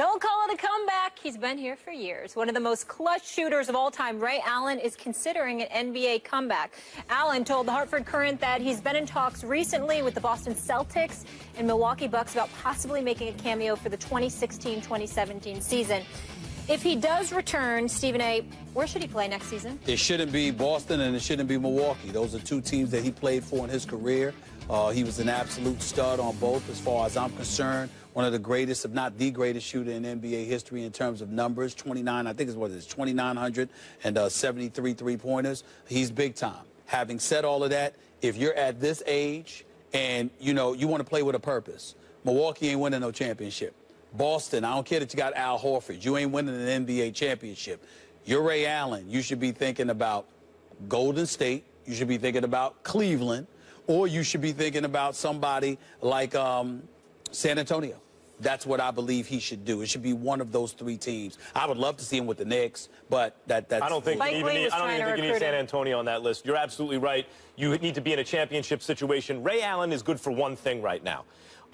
Don't call it a comeback. He's been here for years. One of the most clutch shooters of all time, Ray Allen, is considering an NBA comeback. Allen told the Hartford Courant that he's been in talks recently with the Boston Celtics and Milwaukee Bucks about possibly making a cameo for the 2016-2017 season. If he does return, Stephen A., where should he play next season? It shouldn't be Boston and it shouldn't be Milwaukee. Those are two teams that he played for in his career. He was an absolute stud on both as far as I'm concerned. One of the greatest, if not the greatest shooter in NBA history in terms of numbers. 29, I think it's what it is, 2,973 three-pointers. He's big time. Having said all of that, if you're at this age and, you know, you want to play with a purpose, Milwaukee ain't winning no championship. Boston, I don't care that you got Al Horford. You ain't winning an NBA championship. You're Ray Allen. You should be thinking about Golden State. You should be thinking about Cleveland. Or you should be thinking about somebody like San Antonio. That's what I believe he should do. It should be one of those three teams. I would love to see him with the Knicks, but that's... I don't think you need San Antonio on that list. You're absolutely right. You need to be in a championship situation. Ray Allen is good for one thing right now.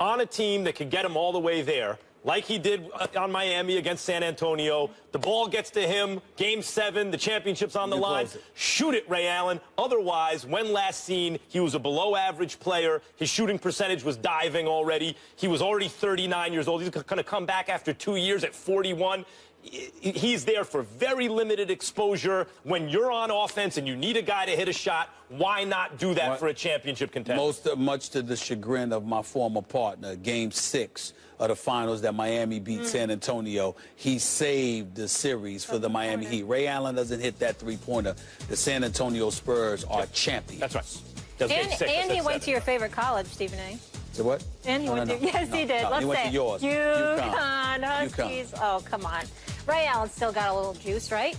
On a team that can get him all the way there, like he did on Miami against San Antonio, the ball gets to him, Game 7, the championship's on the line. Shoot it, Ray Allen. Otherwise, when last seen, he was a below-average player. His shooting percentage was diving already. He was already 39 years old. He's going to come back after 2 years at 41. He's there for very limited exposure. When you're on offense and you need a guy to hit a shot, why not do that for a championship contender? Much to the chagrin of my former partner, Game 6 of the finals that Miami beat San Antonio, he saved the series for the Miami Heat. Ray Allen doesn't hit that three-pointer. The San Antonio Spurs are champions. That's right. And he went to your favorite college, Stephen A. So what? And he went to, yes, he did. Let's he went say to yours. UConn Huskies. Oh, come on. Ray Allen still got a little juice, right?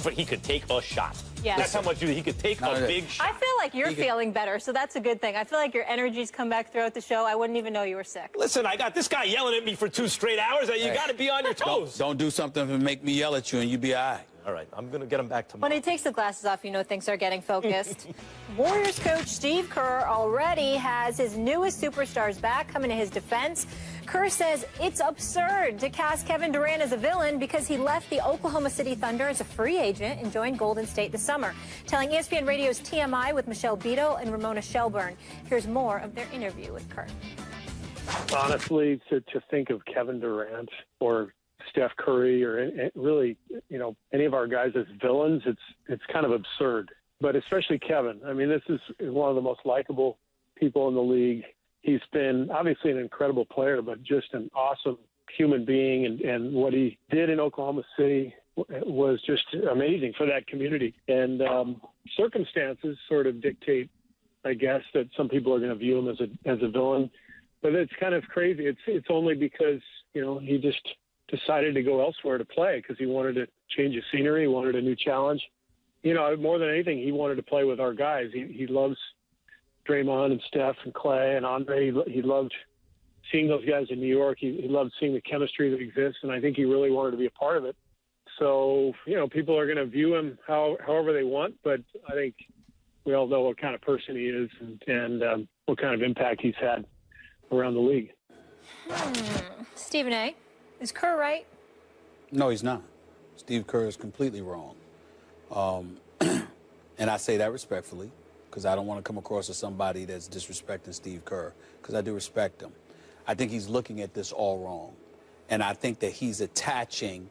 But he could take a shot. Yes. That's how much he could take a big shot. I feel like you're feeling better, so that's a good thing. I feel like your energy's come back throughout the show. I wouldn't even know you were sick. Listen, I got this guy yelling at me for 2 straight hours. You got to be on your toes. Don't do something to make me yell at you and you be all right. All right, I'm going to get him back tomorrow. When he takes the glasses off, you know things are getting focused. Warriors coach Steve Kerr already has his newest superstars back. Coming to his defense, Kerr says it's absurd to cast Kevin Durant as a villain because he left the Oklahoma City Thunder as a free agent and joined Golden State this summer. Telling ESPN Radio's TMI with Michelle Beadle and Ramona Shelburne. Here's more of their interview with Kerr. Honestly, to think of Kevin Durant or Steph Curry or really, you know, any of our guys as villains, it's kind of absurd. But especially Kevin. I mean, this is one of the most likable people in the league. He's been obviously an incredible player, but just an awesome human being. And what he did in Oklahoma City was just amazing for that community. And circumstances sort of dictate, I guess, that some people are going to view him as a villain. But it's kind of crazy. It's only because, you know, he just decided to go elsewhere to play because he wanted to change the scenery. He wanted a new challenge. You know, more than anything, he wanted to play with our guys. He loves Draymond and Steph and Clay and Andre. He loved seeing those guys in New York. He loved seeing the chemistry that exists, and I think he really wanted to be a part of it. So, you know, people are going to view him however they want, but I think we all know what kind of person he is and what kind of impact he's had around the league. Stephen A., is Kerr right? No, he's not. Steve Kerr is completely wrong. And I say that respectfully because I don't want to come across as somebody that's disrespecting Steve Kerr because I do respect him. I think he's looking at this all wrong. And I think that he's attaching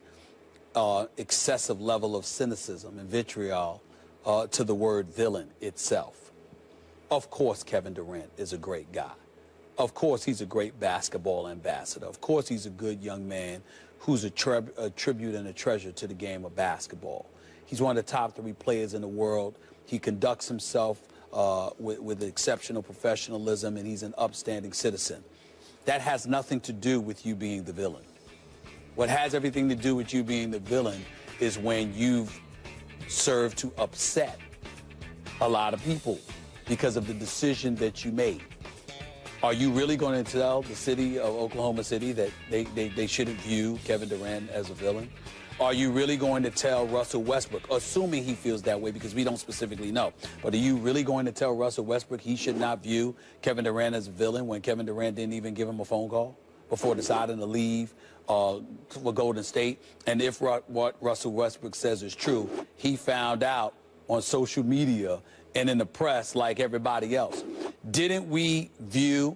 excessive level of cynicism and vitriol to the word villain itself. Of course, Kevin Durant is a great guy. Of course, he's a great basketball ambassador. Of course, he's a good young man who's a tribute and a treasure to the game of basketball. He's one of the top 3 players in the world. He conducts himself with exceptional professionalism, and he's an upstanding citizen. That has nothing to do with you being the villain. What has everything to do with you being the villain is when you've served to upset a lot of people because of the decision that you made. Are you really going to tell the city of Oklahoma City that they shouldn't view Kevin Durant as a villain? Are you really going to tell Russell Westbrook, assuming he feels that way because we don't specifically know, but are you really going to tell Russell Westbrook he should not view Kevin Durant as a villain when Kevin Durant didn't even give him a phone call before deciding to leave for Golden State. And if what Russell Westbrook says is true, he found out on social media and in the press like everybody else. Didn't we view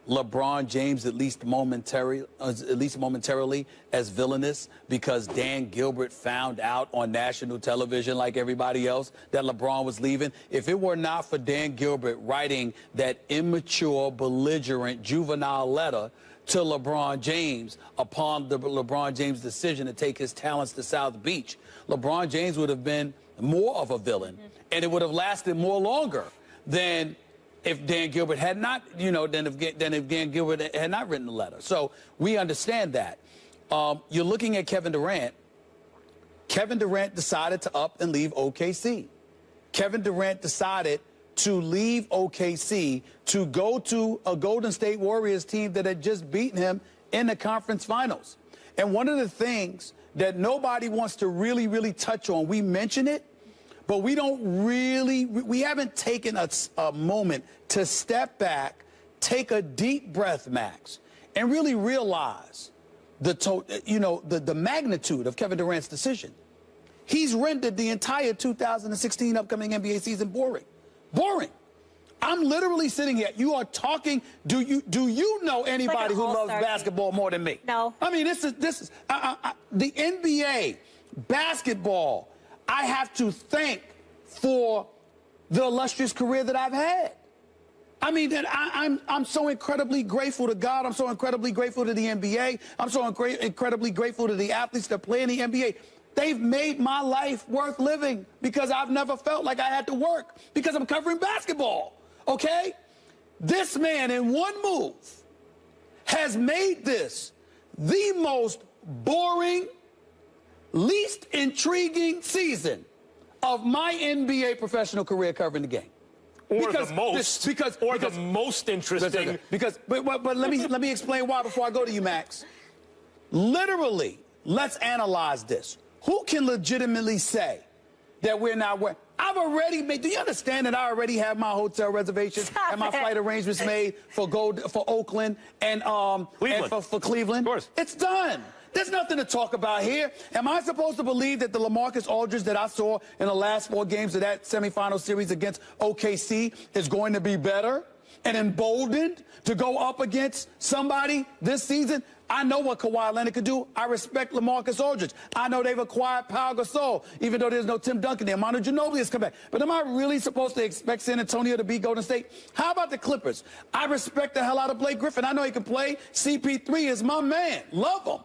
LeBron James at least momentarily as villainous because Dan Gilbert found out on national television like everybody else that LeBron was leaving? If it were not for Dan Gilbert writing that immature, belligerent, juvenile letter to LeBron James upon the LeBron James decision to take his talents to South Beach, LeBron James would have been more of a villain, and it would have lasted more longer than if Dan Gilbert had not, than if Dan Gilbert had not written the letter. So we understand that. You're looking at Kevin Durant. Kevin Durant decided to up and leave OKC. Kevin Durant decided to leave OKC to go to a Golden State Warriors team that had just beaten him in the conference finals. And one of the things that nobody wants to really touch on, we mention it, but we haven't taken a moment to step back, take a deep breath, Max, and really realize the magnitude of Kevin Durant's decision. He's rendered the entire 2016 upcoming NBA season boring. Boring. I'm literally sitting here. You are talking. Do you know anybody who loves basketball more than me? No. I mean, this is the NBA basketball. I have to thank for the illustrious career that I've had. I mean, I'm so incredibly grateful to God. I'm so incredibly grateful to the NBA. I'm so incredibly grateful to the athletes that play in the NBA. They've made my life worth living because I've never felt like I had to work because I'm covering basketball, okay? This man, in one move, has made this the most boring, least intriguing season of my NBA professional career covering the game. Or the most interesting. But let me explain why before I go to you, Max. Literally, let's analyze this. Who can legitimately say that we're not working? I've already made. Do you understand that I already have my hotel reservations and my flight arrangements made for Oakland and for Cleveland? Of course, it's done. There's nothing to talk about here. Am I supposed to believe that the LaMarcus Aldridge that I saw in the last 4 games of that semifinal series against OKC is going to be better and emboldened to go up against somebody this season? I know what Kawhi Leonard could do. I respect LaMarcus Aldridge. I know they've acquired Pau Gasol, even though there's no Tim Duncan there. Manu Ginobili has come back. But am I really supposed to expect San Antonio to beat Golden State? How about the Clippers? I respect the hell out of Blake Griffin. I know he can play. CP3 is my man. Love him.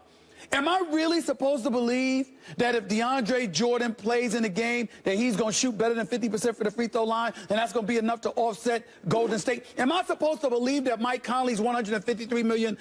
Am I really supposed to believe that if DeAndre Jordan plays in the game, that he's going to shoot better than 50% for the free throw line, and that's going to be enough to offset Golden State? Am I supposed to believe that Mike Conley's $153 million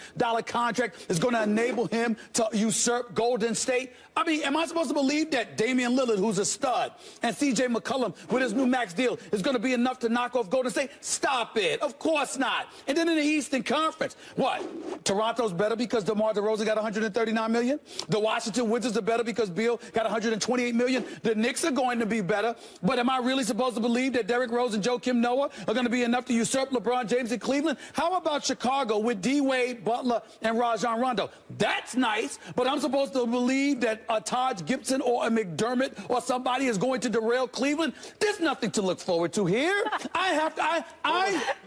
contract is going to enable him to usurp Golden State? I mean, am I supposed to believe that Damian Lillard, who's a stud, and C.J. McCollum with his new max deal is going to be enough to knock off Golden State? Stop it. Of course not. And then in the Eastern Conference, what? Toronto's better because DeMar DeRozan got $139 million? The Washington Wizards are better because Beal got $128 million? The Knicks are going to be better. But am I really supposed to believe that Derrick Rose and Joakim Noah are going to be enough to usurp LeBron James in Cleveland? How about Chicago with D-Wade, Butler, and Rajon Rondo? That's nice, but I'm supposed to believe that a Taj Gibson or a McDermott or somebody is going to derail Cleveland? There's nothing to look forward to here. I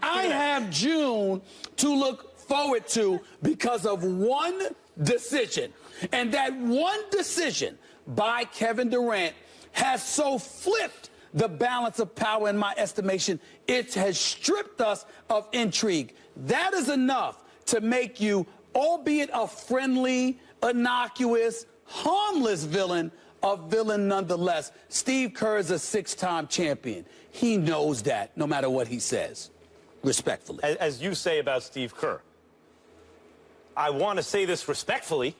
have June to look forward to because of one decision. And that one decision by Kevin Durant has so flipped the balance of power in my estimation. It has stripped us of intrigue. That is enough to make you, albeit a friendly, innocuous, harmless villain, a villain nonetheless. Steve Kerr is a 6-time champion. He knows that, no matter what he says, respectfully. As you say about Steve Kerr, I want to say this respectfully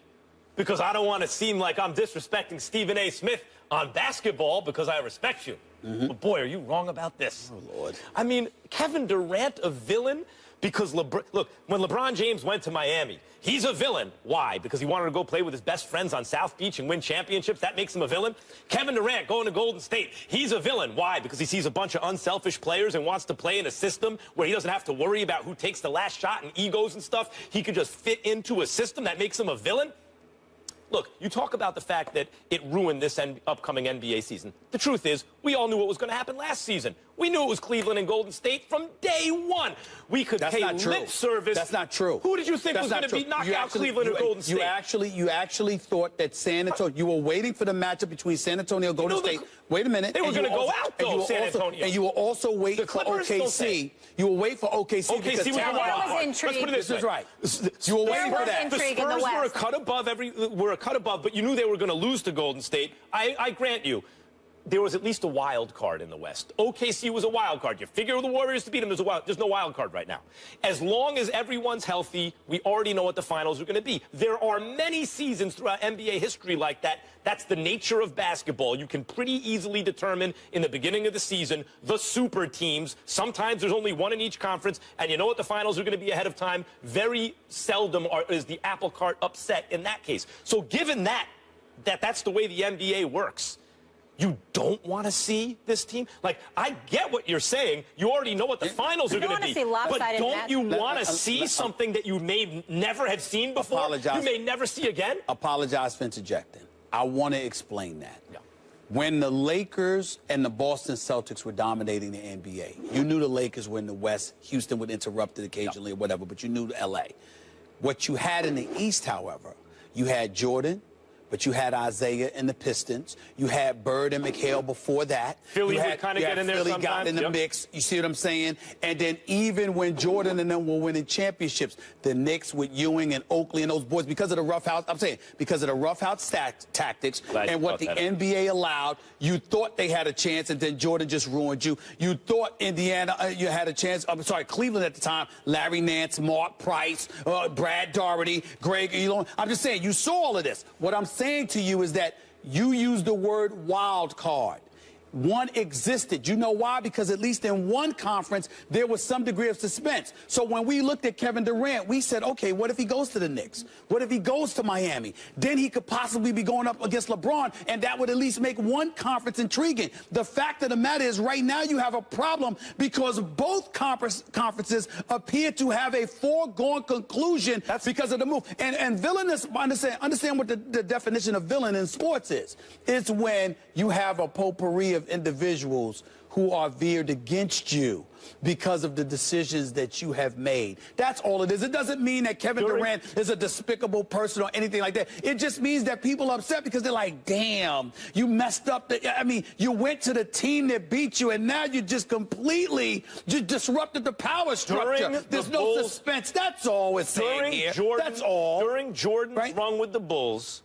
because I don't want to seem like I'm disrespecting Stephen A. Smith on basketball because I respect you. But boy, are you wrong about this. Oh, Lord. I mean, Kevin Durant, a villain? Because, look, when LeBron James went to Miami, he's a villain. Why? Because he wanted to go play with his best friends on South Beach and win championships. That makes him a villain. Kevin Durant going to Golden State, he's a villain. Why? Because he sees a bunch of unselfish players and wants to play in a system where he doesn't have to worry about who takes the last shot and egos and stuff. He could just fit into a system that makes him a villain. Look, you talk about the fact that it ruined this upcoming NBA season. The truth is, we all knew what was going to happen last season. We knew it was Cleveland and Golden State from day one. We could pay lip service. That's not true. Who did you think was going to be knock out Cleveland and Golden State? You actually thought that San Antonio. You were waiting for the matchup between San Antonio and Golden State. Wait a minute. They were going to go out though, San Antonio. And you were also waiting for OKC. You were waiting for OKC because was talent. Let's put it this way. This is right. You were waiting for that. The Spurs were a cut above, but you knew they were going to lose to Golden State. I grant you. There was at least a wild card in the West. OKC was a wild card. You figure the Warriors to beat them, there's no wild card right now. As long as everyone's healthy, we already know what the finals are going to be. There are many seasons throughout NBA history like that. That's the nature of basketball. You can pretty easily determine in the beginning of the season the super teams. Sometimes there's only one in each conference, and you know what the finals are going to be ahead of time. Very seldom is the apple cart upset in that case. So given that's the way the NBA works, you don't want to see this team? Like, I get what you're saying. You already know what the finals are going to be. But don't you want to see something that you may never have seen before? You may never see again? Apologize for interjecting. I want to explain that. Yeah. When the Lakers and the Boston Celtics were dominating the NBA, you knew the Lakers were in the West. Houston would interrupt it occasionally or whatever, but you knew L.A. What you had in the East, however, you had Jordan, but you had Isaiah and the Pistons. You had Bird and McHale before that. Philly would kind of get in there sometimes. Philly got in the mix. You see what I'm saying? And then even when Jordan and them were winning championships, the Knicks with Ewing and Oakley and those boys, because of the rough house, because of the rough house tactics and what the NBA allowed, you thought they had a chance, and then Jordan just ruined you. You thought Indiana, you had a chance. I'm sorry, Cleveland at the time, Larry Nance, Mark Price, Brad Daugherty, Greg Elon. I'm just saying, you saw all of this. What I'm saying to you is that you used the word wild card. One existed. You know why? Because at least in one conference, there was some degree of suspense. So when we looked at Kevin Durant, we said, okay, what if he goes to the Knicks? What if he goes to Miami? Then he could possibly be going up against LeBron, and that would at least make one conference intriguing. The fact of the matter is right now you have a problem because both conferences appear to have a foregone conclusion because of the move. And villainous, understand what the definition of villain in sports is. It's when you have a potpourri of individuals who are veered against you because of the decisions that you have made. That's all it is. It doesn't mean that Kevin Durant is a despicable person or anything like that. It just means that people are upset because they're like, damn, you messed up. You went to the team that beat you, and now you just completely disrupted the power structure. There's no suspense. That's all we're saying here. That's all. During Jordan's run with the Bulls,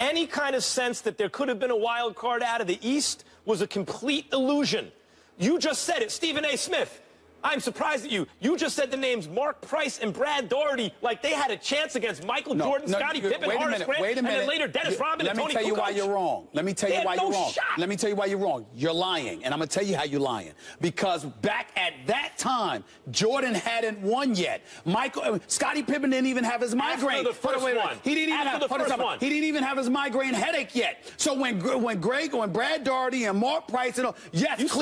any kind of sense that there could have been a wild card out of the East was a complete illusion. You just said it, Stephen A. Smith. I'm surprised at you. You just said the names Mark Price and Brad Daugherty like they had a chance against Michael Jordan, Scottie Pippen, Horace Grant, and then later Dennis Rodman and Tony Kukoc. Let me tell you why you're wrong. Let me tell you why you're wrong. Let me tell you why you're wrong. You're lying, and I'm going to tell you how you're lying. Because back at that time, Jordan hadn't won yet. Scottie Pippen didn't even have his migraine. After the first one. He didn't even have his migraine headache yet. So when Brad Daugherty and Mark Price, yes,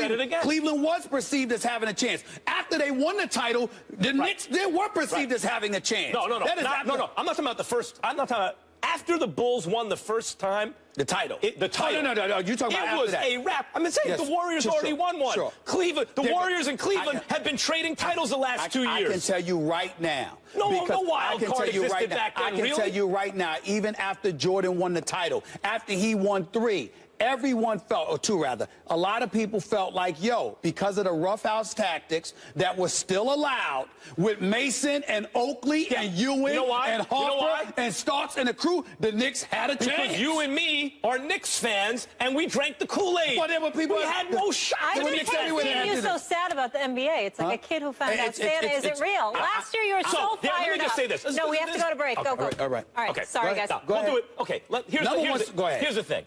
Cleveland was perceived as having a chance. After they won the title, the Knicks, they were perceived as having a chance. No. I'm not talking about the first. I'm not talking about after the Bulls won the first time. The title. The title. No. You're talking about after that. It was a wrap. I'm saying the Warriors already won one. Sure. Cleveland, the Warriors and Cleveland have been trading titles the last 2 years. I can tell you right now. No wild card existed back then. I can tell you right now, even after Jordan won the title, after he won 3, everyone felt, or 2 rather, a lot of people felt like, because of the roughhouse tactics that was still allowed with Mason and Oakley and Ewing and Harper and Starks and the crew, the Knicks had a chance. Because you and me are Knicks fans, and we drank the Kool-Aid. We had no shot. I just can't see you so sad about the NBA. It's like a kid who found out Santa isn't real. Last year you were so fired up. Let me just say this. No, we have to go to break. Go. All right. Okay. Sorry, guys. We'll do it. Okay. Here's the thing.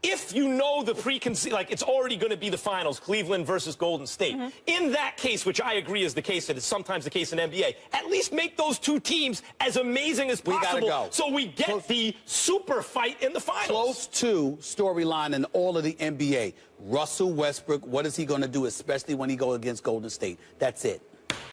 If you know the preconceived, like it's already going to be the finals, Cleveland versus Golden State. In that case, which I agree is the case, and it's sometimes the case in NBA, at least make those 2 teams as amazing as possible. We gotta go. So we get the super fight in the finals. Close to storyline in all of the NBA. Russell Westbrook, what is he going to do, especially when he goes against Golden State? That's it.